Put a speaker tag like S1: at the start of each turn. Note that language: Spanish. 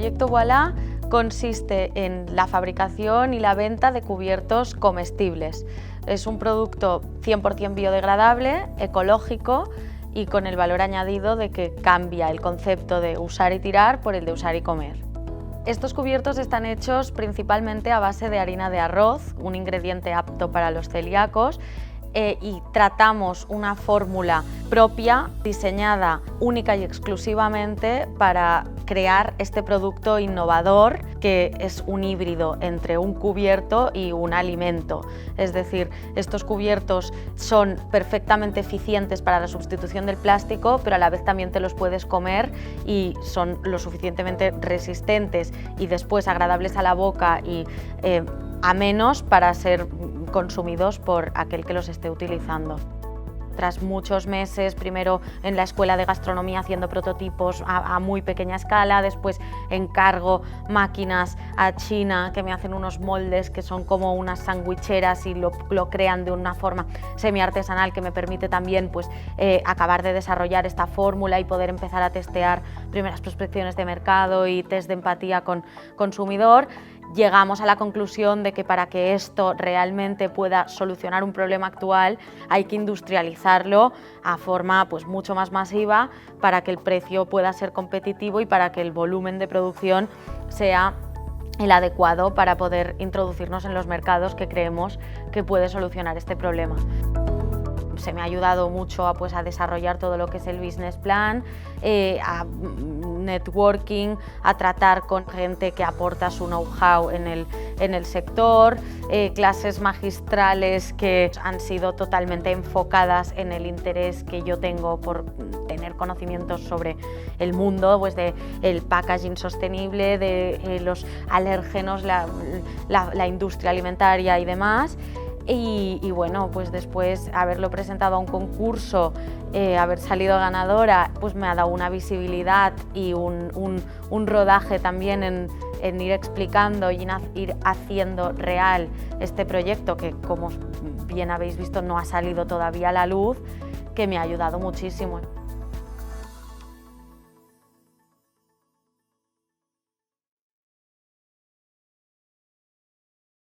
S1: proyecto Voilà consiste en la fabricación y la venta de cubiertos comestibles. Es un producto 100% biodegradable, ecológico y con el valor añadido de que cambia el concepto de usar y tirar por el de usar y comer. Estos cubiertos están hechos principalmente a base de harina de arroz, un ingrediente apto para los celíacos, y tratamos una fórmula propia, diseñada única y exclusivamente para crear este producto innovador que es un híbrido entre un cubierto y un alimento. Es decir, estos cubiertos son perfectamente eficientes para la sustitución del plástico, pero a la vez también te los puedes comer y son lo suficientemente resistentes y después agradables a la boca y amenos para ser consumidos por aquel que los esté utilizando. Tras muchos meses, primero en la escuela de gastronomía haciendo prototipos a muy pequeña escala, después encargo máquinas a China que me hacen unos moldes que son como unas sandwicheras y lo crean de una forma semi-artesanal que me permite también acabar de desarrollar esta fórmula y poder empezar a testear primeras prospecciones de mercado y test de empatía con consumidor. Llegamos a la conclusión de que para que esto realmente pueda solucionar un problema actual hay que industrializarlo a forma mucho más masiva para que el precio pueda ser competitivo y para que el volumen de producción sea el adecuado para poder introducirnos en los mercados que creemos que puede solucionar este problema. Se me ha ayudado mucho a desarrollar todo lo que es el business plan, a networking, a tratar con gente que aporta su know-how en el sector, clases magistrales que han sido totalmente enfocadas en el interés que yo tengo por tener conocimientos sobre el mundo, del packaging sostenible, de los alérgenos, la industria alimentaria y demás. Y bueno, después haberlo presentado a un concurso, haber salido ganadora, me ha dado una visibilidad y un rodaje también en ir explicando y ir haciendo real este proyecto que, como bien habéis visto, no ha salido todavía a la luz, que me ha ayudado muchísimo.